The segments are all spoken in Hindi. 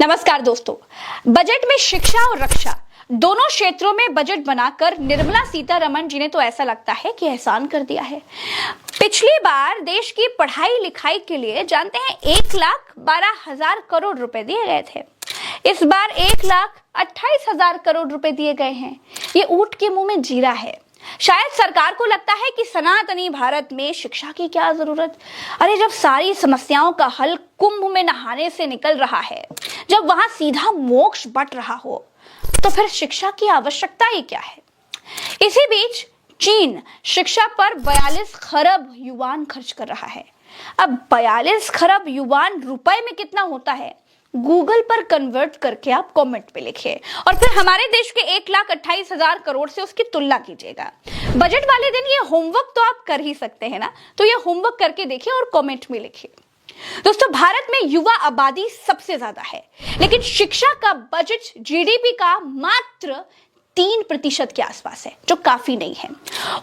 नमस्कार दोस्तों। बजट में शिक्षा और रक्षा दोनों क्षेत्रों में बजट बनाकर निर्मला सीतारमण जी ने तो ऐसा लगता है कि एहसान कर दिया है। पिछली बार देश की पढ़ाई लिखाई के लिए जानते हैं 1,12,000 करोड़ रुपए दिए गए थे। इस बार 1,28,000 करोड़ रुपए दिए गए हैं। ये ऊंट के मुंह में जीरा है। शायद सरकार को लगता है कि सनातनी भारत में शिक्षा की क्या जरूरत। अरे जब सारी समस्याओं का हल कुंभ में नहाने से निकल रहा है, जब वहां सीधा मोक्ष बट रहा हो, तो फिर शिक्षा की आवश्यकता ही क्या है। इसी बीच चीन शिक्षा पर 42 खरब युआन खर्च कर रहा है। अब 42 खरब युआन रुपए में कितना होता है, गूगल पर कन्वर्ट करके आप कमेंट पे लिखिए और फिर हमारे देश के 1,28,000 करोड़ से उसकी तुलना कीजिएगा। बजट वाले दिन ये होमवर्क तो आप कर ही सकते हैं ना, तो ये होमवर्क करके देखिए और कमेंट में लिखिए। दोस्तों, भारत में युवा आबादी सबसे ज्यादा है, लेकिन शिक्षा का बजट जीडीपी का मात्र 3% के आसपास है, जो काफी नहीं है।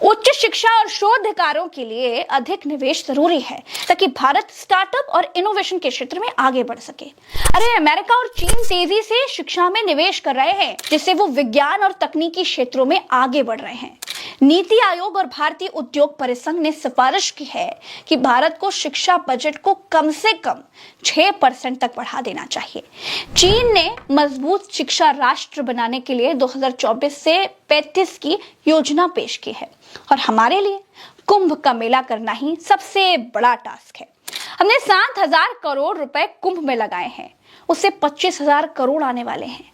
उच्च शिक्षा और शोध कार्यों के लिए अधिक निवेश जरूरी है ताकि भारत स्टार्टअप और इनोवेशन के क्षेत्र में आगे बढ़ सके। अरे अमेरिका और चीन तेजी से शिक्षा में निवेश कर रहे हैं, जिससे वो विज्ञान और तकनीकी क्षेत्रों में आगे बढ़ रहे हैं। नीति आयोग और भारतीय उद्योग परिसंघ ने सिफारिश की है कि भारत को शिक्षा बजट को कम से कम 6% तक बढ़ा देना चाहिए। चीन ने मजबूत शिक्षा राष्ट्र बनाने के लिए 2024 से 35 की योजना पेश की है और हमारे लिए कुंभ का मेला करना ही सबसे बड़ा टास्क है। हमने 7,000 करोड़ रुपए कुंभ में लगाए हैं, उससे 25,000 करोड़ आने वाले हैं।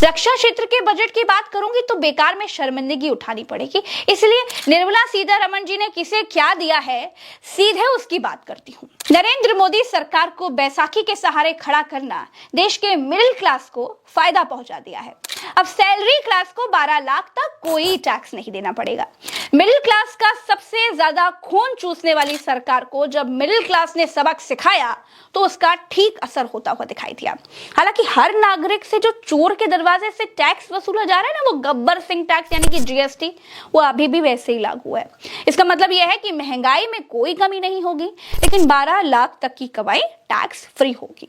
रक्षा क्षेत्र के बजट की बात करूंगी तो बेकार में शर्मिंदगी उठानी पड़ेगी, इसलिए निर्मला सीतारमण जी ने किसे क्या दिया है, सीधे उसकी बात करती हूँ। नरेंद्र मोदी सरकार को बैसाखी के सहारे खड़ा करना देश के मिडिल क्लास को फायदा पहुंचा दिया है। अब सैलरी क्लास को 12 लाख तक कोई टैक्स नहीं देना पड़ेगा। मिडिल क्लास का सबसे ज्यादा खून चूसने वाली सरकार को जब मिडिल क्लास ने सबक सिखाया तो उसका ठीक असर होता हुआ दिखाई दिया। हालांकि हर नागरिक से जो चोर के दरवाजे से टैक्स वसूला जा रहा है ना, वो गब्बर सिंह टैक्स यानी कि जीएसटी, वो अभी भी वैसे ही लागू है। इसका मतलब यह है कि महंगाई में कोई कमी नहीं होगी, लेकिन 12 लाख तक की कमाई टैक्स फ्री होगी।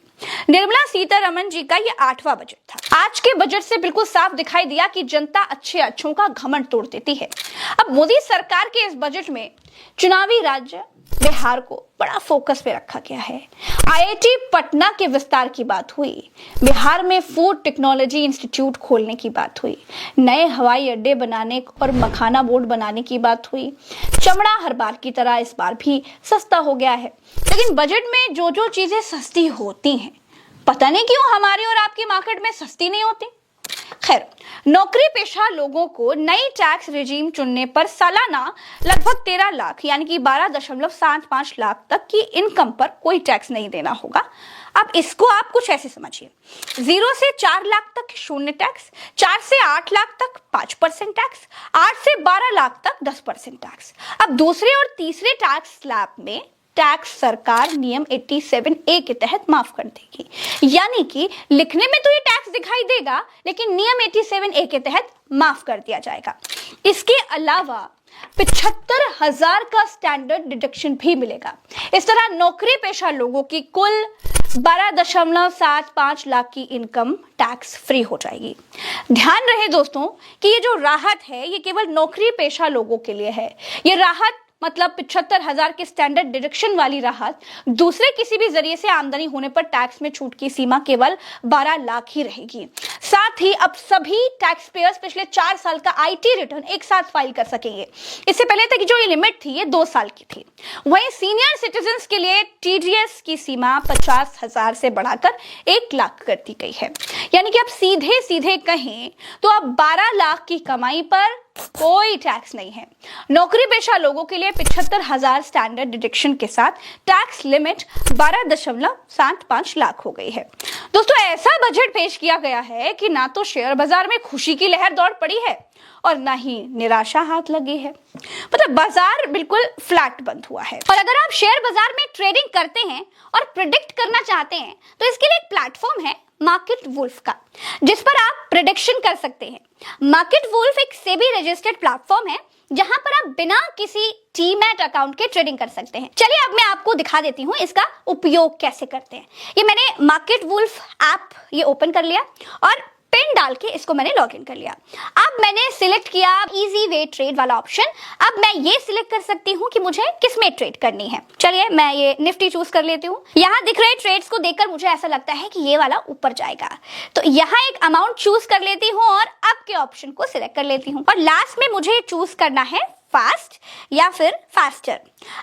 निर्मला सीतारमण जी का ये 8वां बजट था। आज के बजट से बिल्कुल साफ दिखाई दिया कि जनता अच्छों का घमंड तोड़ देती है। अब मोदी सरकार के इस बजट में चुनावी राज्य बिहार को बड़ा फोकस पे रखा गया है। आईआईटी पटना के विस्तार की बात हुई, बिहार में फूड टेक्नोलॉजी इंस्टीट्यूट खोलने की बात हुई, नए हवाई अड्डे बनाने और मखाना बोर्ड बनाने की बात हुई। चमड़ा हर बार की तरह इस बार भी सस्ता हो गया है। लेकिन बजट में जो जो चीजें सस्ती होती हैं, पता नहीं क्यों हमारी और आपकी मार्केट में सस्ती नहीं होती। खैर, नौकरी पेशा लोगों को नई टैक्स रेजिम चुनने पर सालाना लगभग 13 लाख यानी कि 12.75 लाख तक की इनकम पर कोई टैक्स नहीं देना होगा। अब इसको आप कुछ ऐसे समझिए, 0 से 4 लाख तक शून्य टैक्स, 4 से 8 लाख तक 5% टैक्स, 8 से 12 लाख तक 10% टैक्स। अब दूसरे और तीसरे टैक्स स्लैब में टैक्स सरकार नियम 87A के तहत माफ कर देगी, यानी कि लिखने में तो ये टैक्स दिखाई देगा, लेकिन नियम 87A के तहत माफ कर दिया जाएगा। इसके अलावा 75,000 का स्टैंडर्ड डिडक्शन भी मिलेगा। इस तरह नौकरी पेशा लोगों की कुल 12.75 लाख की इनकम टैक्स फ्री हो जाएगी। ध्यान रहे दोस्तों कि ये जो राहत है ये केवल नौकरी पेशा लोगों के लिए है। ये राहत मतलब 75,000 के स्टैंडर्ड डिडक्शन वाली राहत, दूसरे किसी भी जरिए से आमदनी होने पर टैक्स में छूट की सीमा केवल 12 लाख ही रहेगी। साथ ही अब सभी टैक्स पेयर्स पिछले 4 साल का आईटी रिटर्न एक साथ फाइल कर सकेंगे। इससे पहले तक जो ये लिमिट थी ये 2 साल की थी। वहीं सीनियर सिटीजन्स के लिए टीडीएस की सीमा 50,000 से बढ़ाकर 1 लाख कर दी गई है। यानी कि अब सीधे सीधे कहें तो अब 12 लाख की कमाई पर कोई टैक्स नहीं है। नौकरी पेशा लोगों के लिए 75,000 स्टैंडर्ड डिडक्शन के साथ टैक्स लिमिट 12.75 लाख हो गई है। दोस्तों, ऐसा बजट पेश किया गया है कि ना तो शेयर बाजार में खुशी की लहर दौड़ पड़ी है और ना ही निराशा हाथ लगी है। मतलब बाजार बिल्कुल फ्लैट बंद हुआ है। और अगर आप शेयर बाजार में ट्रेडिंग करते हैं और प्रिडिक्ट करना चाहते हैं तो इसके लिए एक प्लेटफॉर्म है मार्केट वुल्फ का, जिस पर आप प्रेडिक्शन कर सकते हैं। मार्केट वुल्फ एक सेबी रजिस्टर्ड प्लेटफॉर्म है जहां पर आप बिना किसी डीमैट अकाउंट के ट्रेडिंग कर सकते हैं। चलिए अब मैं आपको दिखा देती हूं इसका उपयोग कैसे करते हैं। ये मैंने मार्केट वुल्फ ऐप ये ओपन कर लिया और पिन डाल के इसको मैंने लॉगिन कर लिया। अब मैंने सिलेक्ट किया इजी वे ट्रेड वाला ऑप्शन। अब मैं ये सिलेक्ट कर सकती हूँ कि मुझे किसमें ट्रेड करनी है। चलिए मैं ये निफ्टी चूज कर लेती हूँ। यहाँ दिख रहे ट्रेड्स को देखकर मुझे ऐसा लगता है कि ये वाला ऊपर जाएगा, तो यहाँ एक अमाउंट चूज कर लेती हूँ और अब के ऑप्शन को सिलेक्ट कर लेती हूँ और लास्ट में मुझे चूज करना है फास्ट या फिर फास्टर।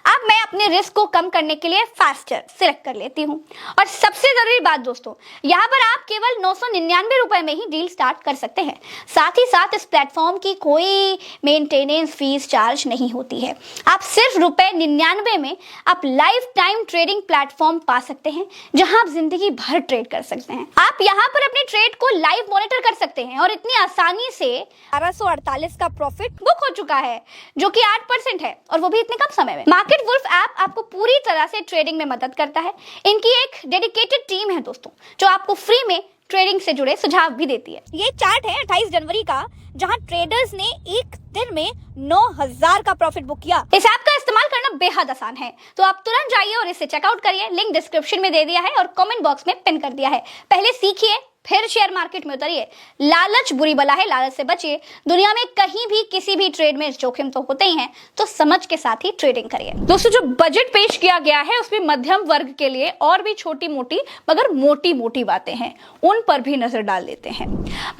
अब मैं अपने रिस्क को कम करने के लिए फास्टर सिलेक्ट कर लेती हूँ। और सबसे जरूरी बात दोस्तों, यहाँ पर आप केवल 999 रुपए में ही डील स्टार्ट कर सकते हैं। साथ ही साथ इस प्लेटफॉर्म की कोई मेंटेनेंस फीस चार्ज नहीं होती है। आप सिर्फ ₹99 में आप लाइफ टाइम ट्रेडिंग प्लेटफॉर्म पा सकते हैं जहां आप जिंदगी भर ट्रेड कर सकते हैं। आप यहाँ पर अपने ट्रेड को लाइव मॉनिटर कर सकते हैं और इतनी आसानी से 1248 का प्रॉफिट बुक हो चुका है, जो कि 8% है, और वो भी इतने कम समय में। मार्केट वुल्फ ऐप आपको पूरी तरह से ट्रेडिंग में मदद करता है। इनकी एक डेडिकेटेड टीम है दोस्तों, जो आपको फ्री में ट्रेडिंग से जुड़े सुझाव भी देती है। ये चार्ट है 28 जनवरी का, जहां ट्रेडर्स ने एक दिन में 9000 का प्रॉफिट बुक किया। इस ऐप का इस्तेमाल करना बेहद आसान है, तो आप तुरंत जाइए और इसे चेकआउट करिए। लिंक डिस्क्रिप्शन में दे दिया है और कमेंट बॉक्स में पिन कर दिया है। पहले सीखिए, फिर शेयर मार्केट में उतरिए। लालच बुरी बला है, लालच से बचिए। दुनिया में कहीं भी किसी भी ट्रेड में जोखिम तो होते ही हैं, तो समझ के साथ ही ट्रेडिंग करिए। दोस्तों, जो बजट पेश किया गया है उसमें मध्यम वर्ग के लिए और भी छोटी मोटी मगर मोटी मोटी बातें हैं, उन पर भी नजर डाल देते हैं।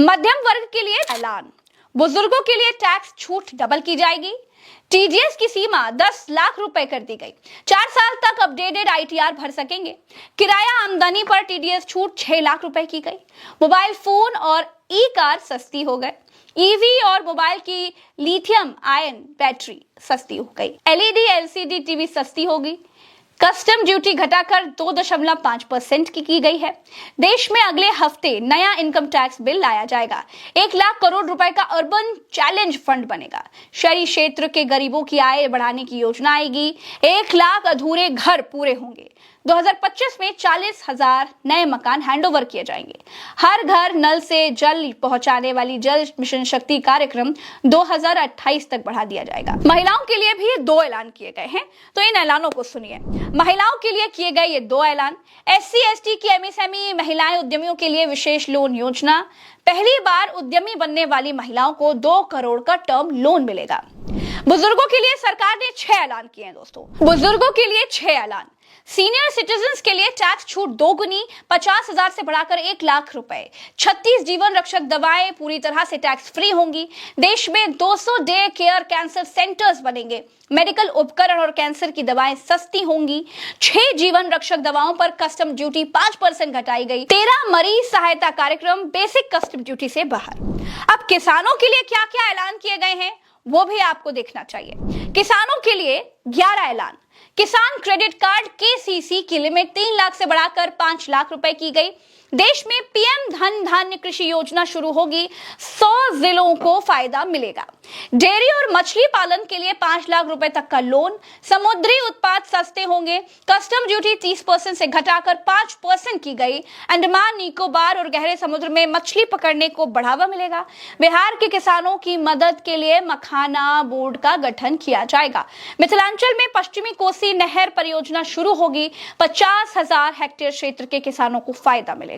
मध्यम वर्ग के लिए ऐलान, बुजुर्गों के लिए टैक्स छूट डबल की जाएगी। टीडीएस की सीमा 10 लाख रुपए कर दी गई। 4 साल तक अपडेटेड आईटीआर भर सकेंगे। किराया आमदनी पर टीडीएस छूट 6 लाख रुपए की गई। मोबाइल फोन और ई कार सस्ती हो गए। ईवी और मोबाइल की लिथियम आयन बैटरी सस्ती हो गई। एलईडी एलसीडी टीवी सस्ती होगी। कस्टम ड्यूटी घटाकर 2.5% की गई है। देश में अगले हफ्ते नया इनकम टैक्स बिल लाया जाएगा। 1 लाख करोड़ रुपए का अर्बन चैलेंज फंड बनेगा। शहरी क्षेत्र के गरीबों की आय बढ़ाने की योजना आएगी। 1 लाख अधूरे घर पूरे होंगे। 2025 में 40,000 नए मकान हैंडओवर किए जाएंगे। हर घर नल से जल पहुंचाने वाली जल मिशन शक्ति कार्यक्रम 2028 तक बढ़ा दिया जाएगा। महिलाओं के लिए भी 2 ऐलान किए गए हैं, तो इन ऐलानों को सुनिए। महिलाओं के लिए किए गए ये 2 ऐलान। SC ST की एमएसएमई महिलाएं उद्यमियों के लिए विशेष लोन योजना। पहली बार उद्यमी बनने वाली महिलाओं को 2 करोड़ का टर्म लोन मिलेगा। बुजुर्गों के लिए सरकार ने 6 ऐलान किए हैं दोस्तों। बुजुर्गों के लिए 6 ऐलान। सीनियर सिटीजन्स के लिए टैक्स छूट 2 गुनी, 50,000 से बढ़ाकर 1 लाख रुपए। 36 जीवन रक्षक दवाएं पूरी तरह से टैक्स फ्री होंगी। देश में 200 डे केयर कैंसर सेंटर्स बनेंगे। मेडिकल उपकरण और कैंसर की दवाएं सस्ती होंगी। 6 जीवन रक्षक दवाओं पर कस्टम ड्यूटी 5% घटाई गई। 13 मरीज सहायता कार्यक्रम बेसिक कस्टम ड्यूटी से बाहर। अब किसानों के लिए क्या क्या ऐलान किए गए हैं वो भी आपको देखना चाहिए। किसानों के लिए 11 ऐलान। किसान क्रेडिट कार्ड KCC की लिमिट 3 लाख से बढ़ाकर 5 लाख रुपए की गई। देश में PM धन धान्य कृषि योजना शुरू होगी। 100 जिलों को फायदा मिलेगा। डेयरी और मछली पालन के लिए 5 लाख रुपए तक का लोन। समुद्री उत्पाद सस्ते होंगे। कस्टम ड्यूटी 30% से घटाकर 5% की गई। अंडमान निकोबार और गहरे समुद्र में मछली पकड़ने को बढ़ावा मिलेगा। बिहार के किसानों की मदद के लिए मखाना बोर्ड का गठन किया जाएगा। मिथिलांचल में पश्चिमी कोसी नहर परियोजना शुरू होगी। 50,000 हेक्टेयर क्षेत्र के किसानों को फायदा मिलेगा।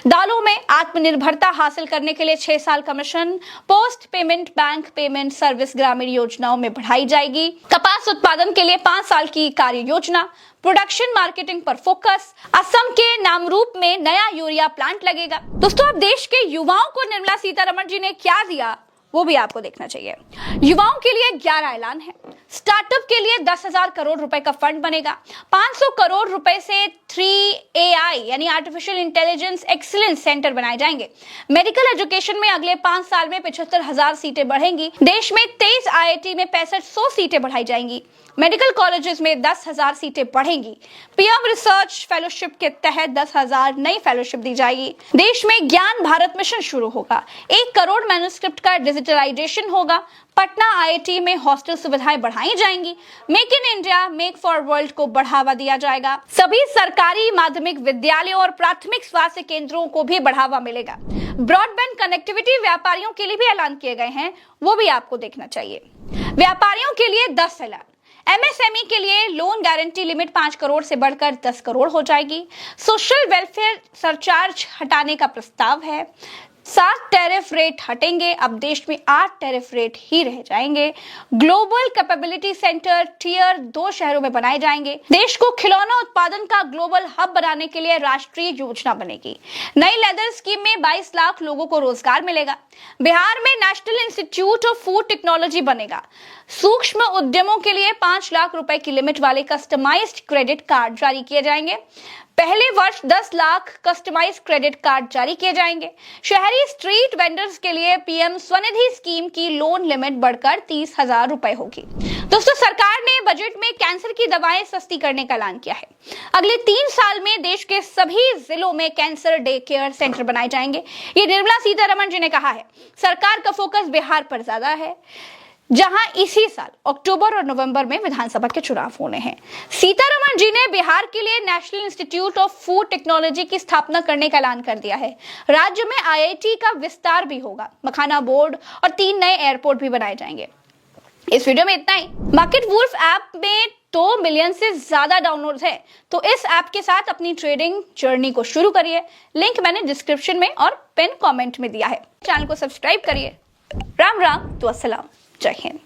दालों में आत्मनिर्भरता हासिल करने के लिए 6 साल का mission. Post payment bank payment service ग्रामीण योजनाओं में बढ़ाई जाएगी। कपास उत्पादन के लिए 5 साल की कार्य योजना। प्रोडक्शन मार्केटिंग पर फोकस। असम के नामरूप में नया यूरिया प्लांट लगेगा। दोस्तों, अब देश के युवाओं को निर्मला सीतारमण जी ने क्या दिया वो भी आपको देखना चाहिए। युवाओं के लिए 11 ऐलान है। स्टार्टअप के लिए 10,000 करोड़ रुपए का फंड बनेगा। 500 करोड़ रुपए से 3AI यानी आर्टिफिशियल इंटेलिजेंस एक्सीलेंस सेंटर बनाए जाएंगे। मेडिकल एजुकेशन में अगले 5 साल में 75,000 सीटें बढ़ेंगी। देश में 23 IIT में 6500 सीटें बढ़ाई जाएंगी। मेडिकल कॉलेजेस में 10,000 सीटें बढ़ेंगी। PM रिसर्च फेलोशिप के तहत 10,000 नई फेलोशिप दी जाएगी। देश में ज्ञान भारत मिशन शुरू होगा। 1 करोड़ मैन्युस्क्रिप्ट का डिजिटलाइजेशन होगा। पटना आईआईटी में हॉस्टल सुविधाएं बढ़ाई जाएंगी। Make in India, make for world को बढ़ावा दिया जाएगा। सभी सरकारी माध्यमिक विद्यालयों और प्राथमिक स्वास्थ्य केंद्रों को भी बढ़ावा मिलेगा। ब्रॉडबैंड कनेक्टिविटी व्यापारियों के लिए भी ऐलान किए गए हैं, वो भी आपको देखना चाहिए। व्यापारियों के लिए 10 ऐलान। एमएसएमई के लिए लोन गारंटी लिमिट 5 करोड़ से बढ़कर 10 करोड़ हो जाएगी। सोशल वेलफेयर सरचार्ज हटाने का प्रस्ताव है। 7 टैरिफ रेट हटेंगे, अब देश में 8 टैरिफ रेट ही रह जाएंगे। ग्लोबल कैपेबिलिटी सेंटर टियर 2 शहरों में बनाए जाएंगे। देश को खिलौना उत्पादन का ग्लोबल हब बनाने के लिए राष्ट्रीय योजना बनेगी। नई लेदर स्कीम में 22 लाख लोगों को रोजगार मिलेगा। बिहार में national institute of food technology बनेगा। सूक्ष्म उद्यमों के लिए 5 लाख रुपए की लिमिट वाले कस्टमाइज्ड क्रेडिट कार्ड जारी किए जाएंगे। पहले वर्ष 10 लाख कस्टमाइज क्रेडिट कार्ड जारी किए जाएंगे। शहरी स्ट्रीट वेंडर्स के लिए पीएम स्वनिधि स्कीम की लोन लिमिट बढ़कर 30,000 रुपए होगी। दोस्तों, सरकार ने बजट में कैंसर की दवाएं सस्ती करने का ऐलान किया है। अगले 3 साल में देश के सभी जिलों में कैंसर डे केयर सेंटर बनाए जाएंगे। ये निर्मला सीतारमण जी ने कहा है। सरकार का फोकस बिहार पर ज्यादा है, जहां इसी साल अक्टूबर और नवंबर में विधानसभा के चुनाव होने हैं। सीतारमण जी ने बिहार के लिए national institute of food technology की स्थापना करने का ऐलान कर दिया है। राज्य में आईआईटी का विस्तार भी होगा। मखाना बोर्ड और 3 नए एयरपोर्ट भी बनाए जाएंगे। इस वीडियो में इतना ही। मार्केट वुल्फ ऐप में 2 मिलियन से ज्यादा डाउनलोड है, तो इस ऐप के साथ अपनी ट्रेडिंग जर्नी को शुरू करिए। लिंक मैंने डिस्क्रिप्शन में और पिन कमेंट में दिया है। चैनल को सब्सक्राइब करिए। राम राम तो अस्सलाम, जय हिंद।